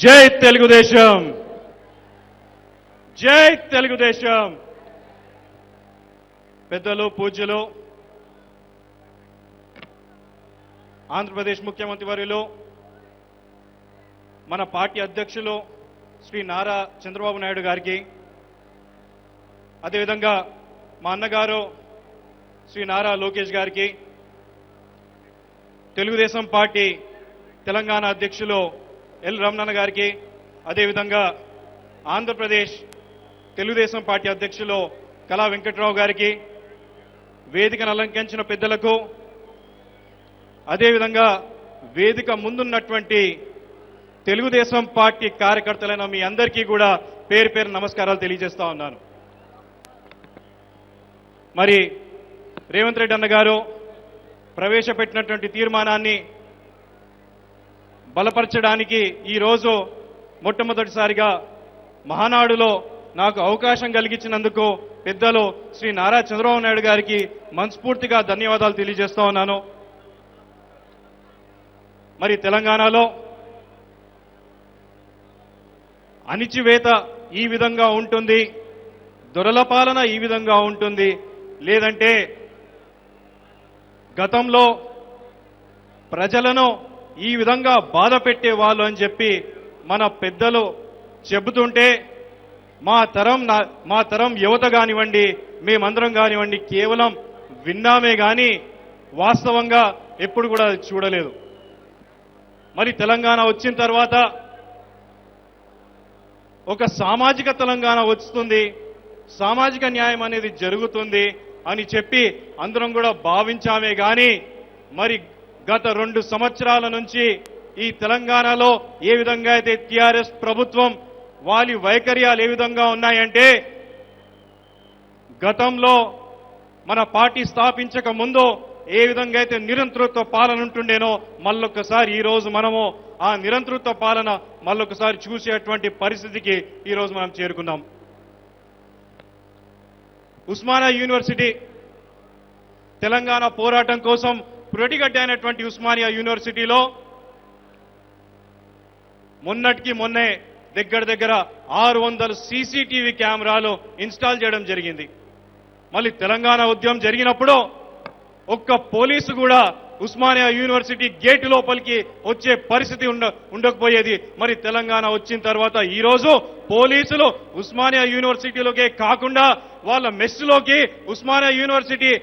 జై తెలుగుదేశం, జై తెలుగుదేశం. పెద్దలు, పూజ్యులు, ఆంధ్రప్రదేశ్ ముఖ్యమంత్రి వర్యులు, మన పార్టీ అధ్యక్షులు శ్రీ నారా చంద్రబాబు నాయుడు గారికి, అదేవిధంగా మా అన్నగారు శ్రీ నారా లోకేష్ గారికి, తెలుగుదేశం పార్టీ తెలంగాణ అధ్యక్షులు ఎల్ రమణ గారికి, అదేవిధంగా ఆంధ్రప్రదేశ్ తెలుగుదేశం పార్టీ అధ్యక్షులు కళా వెంకట్రావు గారికి, వేదికను అలంకరించిన పెద్దలకు, అదేవిధంగా వేదిక ముందున్నటువంటి తెలుగుదేశం పార్టీ కార్యకర్తలైన మీ అందరికీ కూడా పేరు పేరు నమస్కారాలు తెలియజేస్తా ఉన్నాను. మరి రేవంత్ రెడ్డి అన్న గారు ప్రవేశపెట్టినటువంటి తీర్మానాన్ని బలపరచడానికి ఈరోజు మొట్టమొదటిసారిగా మహానాడులో నాకు అవకాశం కలిగించినందుకు పెద్దలు శ్రీ నారా చంద్రబాబు నాయుడు గారికి మనస్ఫూర్తిగా ధన్యవాదాలు తెలియజేస్తా ఉన్నాను. మరి తెలంగాణలో అణిచివేత ఈ విధంగా ఉంటుంది, దొరల పాలన ఈ విధంగా ఉంటుంది, లేదంటే గతంలో ప్రజలను ఈ విధంగా బాధ పెట్టేవాళ్ళు అని చెప్పి మన పెద్దలు చెబుతుంటే మా తరం యువత కానివ్వండి, మేమందరం కానివ్వండి, కేవలం విన్నామే కానీ వాస్తవంగా ఎప్పుడు కూడా చూడలేదు. మరి తెలంగాణ వచ్చిన తర్వాత ఒక సామాజిక తెలంగాణ వస్తుంది, సామాజిక న్యాయం అనేది జరుగుతుంది అని చెప్పి అందరం కూడా భావించామే కానీ మరి గత 2 సంవత్సరాల నుంచి ఈ తెలంగాణలో ఏ విధంగా అయితే టీఆర్ఎస్ ప్రభుత్వం వారి వైఖర్యాలు ఏ విధంగా ఉన్నాయంటే, గతంలో మన పార్టీ స్థాపించక ముందు ఏ విధంగా అయితే నిరంతరత్వ పాలన ఉంటుండేనో మళ్ళొక్కసారి ఈ రోజు మనము ఆ నిరంతరత్వ పాలన మళ్ళొక్కసారి చూసేటువంటి పరిస్థితికి ఈ రోజు మనం చేరుకున్నాం. ఉస్మానియా యూనివర్సిటీ తెలంగాణ పోరాటం కోసం పురటిగడ్డ అయినటువంటి ఉస్మానియా యూనివర్సిటీలో మొన్నటికి మొన్నే దగ్గర 600 సీసీటీవీ కెమెరాలు ఇన్స్టాల్ చేయడం జరిగింది. మళ్ళీ తెలంగాణ ఉద్యమం జరిగినప్పుడు ఒక్క పోలీసు కూడా ఉస్మానియా యూనివర్సిటీ గేటు లోపలికి వచ్చే పరిస్థితి ఉండకపోయేది. మరి తెలంగాణ వచ్చిన తర్వాత ఈ రోజు పోలీసులు ఉస్మానియా యూనివర్సిటీలోకే కాకుండా వాళ్ళ మెస్లోకి, ఉస్మానియా యూనివర్సిటీ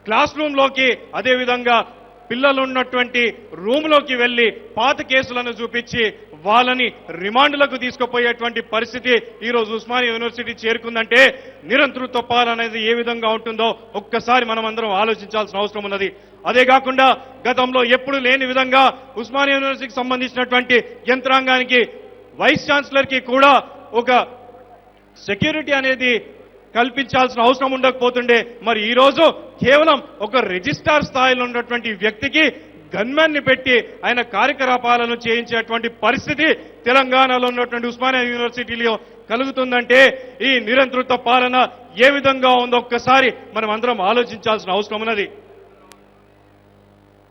క్లాస్ రూమ్లోకి, అదేవిధంగా పిల్లలు ఉన్నటువంటి రూమ్లోకి వెళ్లి పాత కేసులను చూపించి వాళ్ళని రిమాండ్లకు తీసుకుపోయేటువంటి పరిస్థితి ఈ రోజు ఉస్మానియా యూనివర్సిటీ చేరుకుందంటే నిరంతరత్వ పాలన అనేది ఏ విధంగా ఉంటుందో ఒక్కసారి మనం అందరం ఆలోచించాల్సిన అవసరం ఉన్నది. అదే కాకుండా గతంలో ఎప్పుడు లేని విధంగా ఉస్మానియా యూనివర్సిటీకి సంబంధించినటువంటి యంత్రాంగానికి, వైస్ ఛాన్సలర్ కి కూడా ఒక సెక్యూరిటీ అనేది కల్పించాల్సిన అవసరం ఉండకపోతుండే. మరి ఈ రోజు కేవలం ఒక రిజిస్ట్రార్ స్థాయిలో ఉన్నటువంటి వ్యక్తికి గన్మెన్ ని పెట్టి ఆయన కార్యకలాపాలను చేయించేటువంటి పరిస్థితి తెలంగాణలో ఉన్నటువంటి ఉస్మానియా యూనివర్సిటీలో కలుగుతుందంటే ఈ నిరంతరత్వ పాలన ఏ విధంగా ఉందో ఒక్కసారి మనం అందరం ఆలోచించాల్సిన అవసరం ఉన్నది.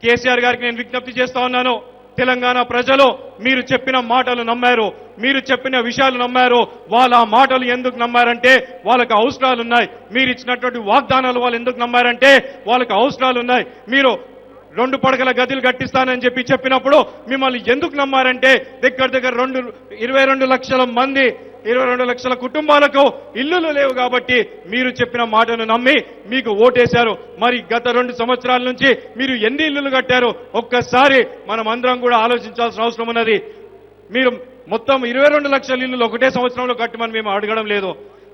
కేసీఆర్ గారికి నేను విజ్ఞప్తి చేస్తా ఉన్నాను. తెలంగాణ ప్రజలు మీరు చెప్పిన మాటలు నమ్మారు, మీరు చెప్పిన విషయాలు నమ్మారు. వాళ్ళ ఆ మాటలు ఎందుకు నమ్మారంటే వాళ్ళకి అవసరాలు ఉన్నాయి. మీరు ఇచ్చినటువంటి వాగ్దానాలు వాళ్ళు ఎందుకు నమ్మారంటే వాళ్ళకి అవసరాలు ఉన్నాయి. మీరు 2 పడకల గదులు కట్టిస్తానని చెప్పినప్పుడు మిమ్మల్ని ఎందుకు నమ్మారంటే దగ్గర 22 లక్షల మంది, 22 లక్షల కుటుంబాలకు ఇల్లులు లేవు కాబట్టి మీరు చెప్పిన మాటను నమ్మి మీకు ఓటేశారు. మరి గత 2 సంవత్సరాల నుంచి మీరు ఎన్ని ఇల్లులు కట్టారు ఒక్కసారి మనం అందరం కూడా ఆలోచించాల్సిన అవసరం ఉన్నది. మీరు మొత్తం 22 లక్షల ఇల్లులు ఒకటే సంవత్సరంలో కట్టమని మేము అడగడం లేదు.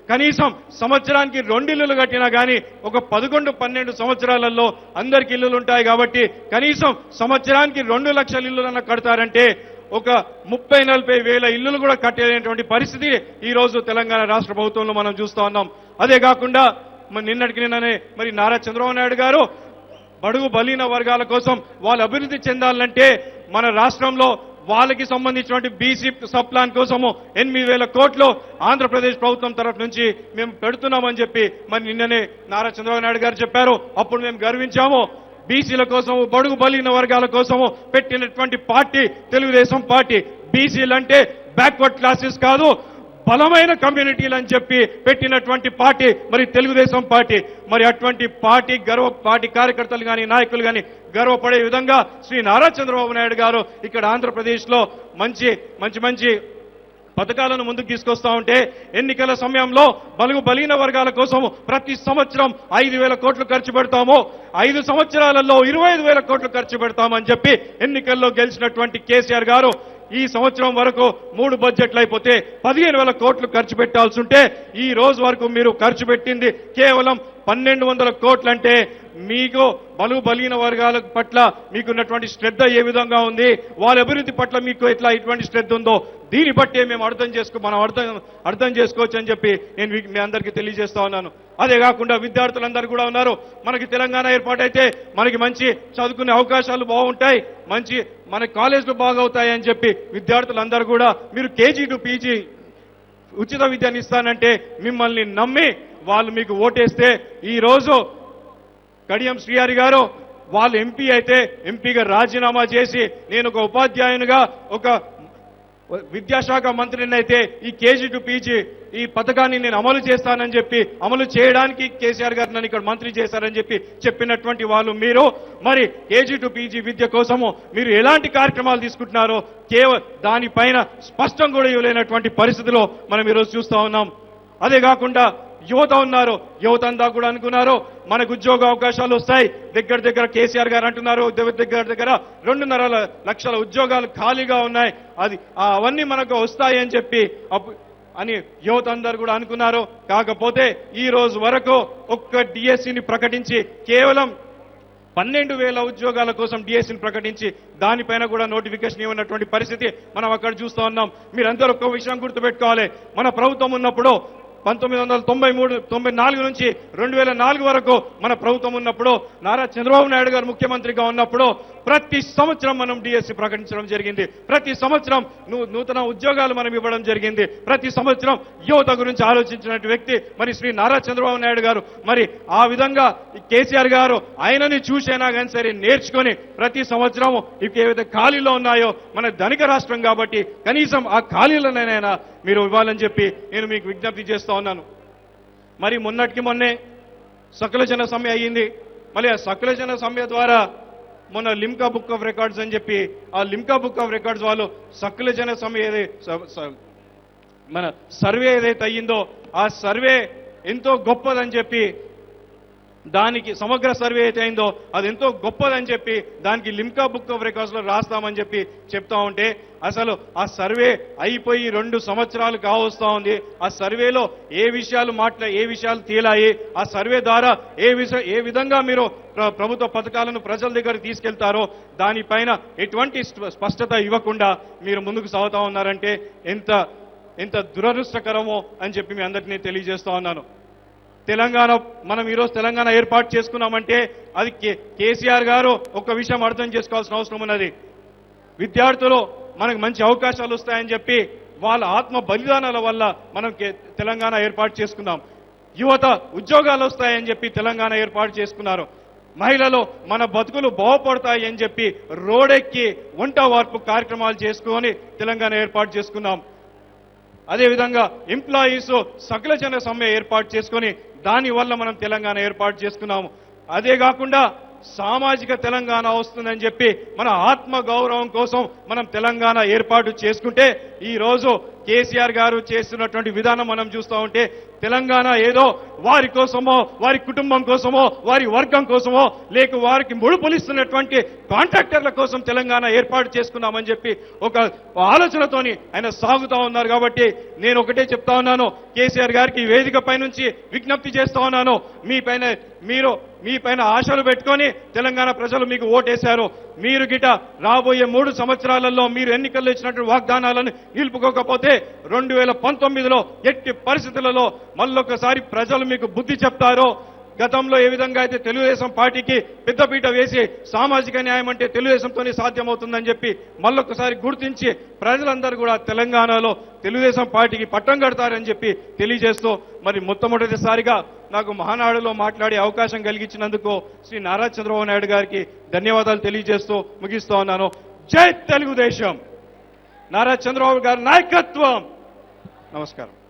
కనీసం సంవత్సరానికి 2 ఇల్లులు కట్టినా కానీ ఒక 11-12 సంవత్సరాలలో అందరికి ఇల్లులు ఉంటాయి కాబట్టి కనీసం సంవత్సరానికి 2 లక్షల ఇల్లులన్నా కడతారంటే ఒక 30-40 వేల ఇల్లులు కూడా కట్టేటువంటి పరిస్థితి ఈ రోజు తెలంగాణ రాష్ట్ర ప్రభుత్వంలో మనం చూస్తా ఉన్నాం. అదే కాకుండా నిన్ననే మరి నారా చంద్రబాబు నాయుడు గారు బడుగు బలీన వర్గాల కోసం వాళ్ళు అభివృద్ధి చెందాలంటే మన రాష్ట్రంలో వాళ్ళకి సంబంధించినటువంటి బీసీ సబ్ ప్లాన్ కోసము 8,000 కోట్లు ఆంధ్రప్రదేశ్ ప్రభుత్వం తరఫు నుంచి మేము పెడుతున్నామని చెప్పి మరి నిన్ననే నారా చంద్రబాబు నాయుడు గారు చెప్పారు. అప్పుడు మేము గర్వించాము. బీసీల కోసం, బడుగు బలిగిన వర్గాల కోసము పెట్టినటువంటి పార్టీ తెలుగుదేశం పార్టీ. బీసీలంటే బ్యాక్వర్డ్ క్లాసెస్ కాదు, బలమైన కమ్యూనిటీలు అని చెప్పి పెట్టినటువంటి పార్టీ మరి తెలుగుదేశం పార్టీ. మరి అటువంటి పార్టీ కార్యకర్తలు కానీ నాయకులు కానీ గర్వపడే విధంగా శ్రీ నారా చంద్రబాబు నాయుడు గారు ఇక్కడ ఆంధ్రప్రదేశ్లో మంచి పథకాలను ముందుకు తీసుకొస్తా ఉంటే, ఎన్నికల సమయంలో బలహీన వర్గాల కోసం ప్రతి సంవత్సరం 5,000 కోట్లు ఖర్చు పెడతాము, 5 సంవత్సరాలలో 25,000 కోట్లు ఖర్చు పెడతామని చెప్పి ఎన్నికల్లో గెలిచినటువంటి కేసీఆర్ గారు ఈ సంవత్సరం వరకు 3 బడ్జెట్లు అయిపోతే 15,000 కోట్లు ఖర్చు పెట్టాల్సి ఉంటే ఈ రోజు వరకు మీరు ఖర్చు పెట్టింది కేవలం 1,200 కోట్లు. అంటే మీకు బలహీన వర్గాల పట్ల మీకున్నటువంటి శ్రద్ధ ఏ విధంగా ఉంది, వాళ్ళ అభివృద్ధి పట్ల మీకు ఎటువంటి శ్రద్ధ ఉందో దీన్ని బట్టే మేము అర్థం చేసుకోవచ్చు అని చెప్పి నేను మీ అందరికీ తెలియజేస్తా ఉన్నాను. అదే కాకుండా విద్యార్థులందరూ కూడా ఉన్నారు. మనకి తెలంగాణ ఏర్పాటైతే మనకి మంచి చదువుకునే అవకాశాలు బాగుంటాయి, మన కాలేజీలు బాగవుతాయి అని చెప్పి విద్యార్థులందరూ కూడా మీరు కేజీ టు పీజీ ఉచిత విద్యను ఇస్తానంటే మిమ్మల్ని నమ్మి వాళ్ళు మీకు ఓటేస్తే ఈ రోజు కడియం శ్రీహరి గారు వాళ్ళు ఎంపీ అయితే ఎంపీగా రాజీనామా చేసి నేను ఒక ఉపాధ్యాయునిగా ఒక విద్యాశాఖ మంత్రిని అయితే ఈ కేజీ టు పీజీ ఈ పథకాన్ని నేను అమలు చేస్తానని చెప్పి అమలు చేయడానికి కేసీఆర్ గారు నన్ను ఇక్కడ మంత్రి చేశారని చెప్పి చెప్పినటువంటి వాళ్ళు మీరు మరి కేజీ టు పీజీ విద్య కోసము మీరు ఎలాంటి కార్యక్రమాలు తీసుకుంటున్నారో దానిపైన స్పష్టం కూడా ఇవ్వలేనటువంటి పరిస్థితిలో మనం ఈరోజు చూస్తా ఉన్నాం. అదే కాకుండా యువత ఉన్నారు, యువత అంతా కూడా అనుకున్నారు మనకు ఉద్యోగ అవకాశాలు వస్తాయి, దగ్గర కేసీఆర్ గారు అంటున్నారు దగ్గర 2.5 లక్షల ఉద్యోగాలు ఖాళీగా ఉన్నాయి, అవన్నీ మనకు వస్తాయి అని చెప్పి అని యువత అందరూ కూడా అనుకున్నారు. కాకపోతే ఈ రోజు వరకు ఒక్క డిఎస్సిని ప్రకటించి కేవలం 12,000 ఉద్యోగాల కోసం డిఎస్సిని ప్రకటించి దానిపైన కూడా నోటిఫికేషన్ ఇవ్వనటువంటి పరిస్థితి మనం అక్కడ చూస్తూ ఉన్నాం. మీరందరూ ఒక్క విషయం గుర్తుపెట్టుకోవాలి, మన ప్రభుత్వం ఉన్నప్పుడు 1994 నుంచి 2004 వరకు మన ప్రభుత్వం ఉన్నప్పుడు నారా చంద్రబాబు నాయుడు గారు ముఖ్యమంత్రిగా ఉన్నప్పుడు ప్రతి సంవత్సరం మనం డిఎస్సి ప్రకటించడం జరిగింది, ప్రతి సంవత్సరం నూతన ఉద్యోగాలు మనం ఇవ్వడం జరిగింది, ప్రతి సంవత్సరం యువత గురించి ఆలోచించినటువంటి వ్యక్తి మరి శ్రీ నారా చంద్రబాబు నాయుడు గారు. మరి ఆ విధంగా కేసీఆర్ గారు ఆయనని చూసైనా కానీ సరే నేర్చుకొని ప్రతి సంవత్సరం ఇవి ఏవైతే ఖాళీలో ఉన్నాయో మన ధనిక రాష్ట్రం కాబట్టి కనీసం ఆ ఖాళీలనైనా మీరు ఇవ్వాలని చెప్పి నేను మీకు విజ్ఞప్తి చేస్తా ఉన్నాను. మరి మొన్నే సకల జన సమ్మె అయ్యింది. మళ్ళీ ఆ సకల జన సమ్మె ద్వారా మొన్న లిమ్కా బుక్ ఆఫ్ రికార్డ్స్ అని చెప్పి ఆ లిమ్కా బుక్ ఆఫ్ రికార్డ్స్ వాళ్ళు సకల జన సమ్మె మన సర్వే ఏదైతే అయ్యిందో ఆ సర్వే ఎంతో గొప్పదని చెప్పి దానికి సమగ్ర సర్వే అయితే అయిందో అది ఎంతో గొప్పదని చెప్పి దానికి లిమ్కా బుక్ ఆఫ్ రికార్డ్స్ లో రాస్తామని చెప్పి చెప్తా ఉంటే అసలు ఆ సర్వే అయిపోయి 2 సంవత్సరాలు కావస్తా ఉంది. ఆ సర్వేలో ఏ విషయాలు తేలాయి, ఆ సర్వే ద్వారా ఏ విధంగా మీరు ప్రభుత్వ పథకాలను ప్రజల దగ్గర తీసుకెళ్తారో దానిపైన ఎటువంటి స్పష్టత ఇవ్వకుండా మీరు ముందుకు సాగుతా ఉన్నారంటే ఎంత దురదృష్టకరమో అని చెప్పి మీ అందరికీ నేను తెలియజేస్తా ఉన్నాను. మనం ఈరోజు తెలంగాణ ఏర్పాటు చేసుకున్నామంటే అది కేసీఆర్ గారు ఒక విషయం అర్థం చేసుకోవాల్సిన అవసరం ఉన్నది. విద్యార్థులు మనకు మంచి అవకాశాలు వస్తాయని చెప్పి వాళ్ళ ఆత్మ బలిదానాల వల్ల మనం తెలంగాణ ఏర్పాటు చేసుకున్నాం. యువత ఉద్యోగాలు వస్తాయని చెప్పి తెలంగాణ ఏర్పాటు చేసుకున్నారు. మహిళలు మన బతుకులు బాగుపడతాయి అని చెప్పి రోడెక్కి వంట వార్పు కార్యక్రమాలు చేసుకొని తెలంగాణ ఏర్పాటు చేసుకున్నాం. అదేవిధంగా ఎంప్లాయీస్ సకల జన సమ్మె ఏర్పాటు చేసుకొని దానివల్ల మనం తెలంగాణ ఏర్పాటు చేసుకున్నాము. అదే కాకుండా సామాజిక తెలంగాణ వస్తుందని చెప్పి మన ఆత్మ గౌరవం కోసం మనం తెలంగాణ ఏర్పాటు చేసుకుంటే ఈ రోజు కేసీఆర్ గారు చేస్తున్నటువంటి విధానం మనం చూస్తూ ఉంటే తెలంగాణ ఏదో వారి కోసమో వారి కుటుంబం కోసమో వారి వర్గం కోసమో లేక వారికి ముడుపులిస్తున్నటువంటి కాంట్రాక్టర్ల కోసం తెలంగాణ ఏర్పాటు చేసుకున్నామని చెప్పి ఒక ఆలోచనతోని ఆయన సాగుతా ఉన్నారు. కాబట్టి నేను ఒకటే చెప్తా ఉన్నాను, కేసీఆర్ గారికి వేదిక పై నుంచి విజ్ఞప్తి చేస్తా ఉన్నాను, మీ పైన ఆశలు పెట్టుకొని తెలంగాణ ప్రజలు మీకు ఓటేశారు. మీరు గిట రాబోయే 3 సంవత్సరాలలో మీరు ఎన్నికల్లో ఇచ్చినటువంటి వాగ్దానాలను నిలుపుకోకపోతే 2019లో ఎట్టి పరిస్థితులలో మళ్ళొకసారి ప్రజలు మీకు బుద్ధి చెప్తారో, గతంలో ఏ విధంగా అయితే తెలుగుదేశం పార్టీకి పెద్దపీట వేసి సామాజిక న్యాయం అంటే తెలుగుదేశంతోనే సాధ్యమవుతుందని చెప్పి మళ్ళొకసారి గుర్తించి ప్రజలందరూ కూడా తెలంగాణలో తెలుగుదేశం పార్టీకి పట్టం కడతారని చెప్పి తెలియజేస్తూ మరి మొట్టమొదటిసారిగా నాకు మహానాడులో మాట్లాడే అవకాశం కలిగించినందుకు శ్రీ నారా చంద్రబాబు నాయుడు గారికి ధన్యవాదాలు తెలియజేస్తూ ముగిస్తూ ఉన్నాను. జై తెలుగుదేశం. నారా చంద్రబాబు గారి నాయకత్వం. నమస్కారం.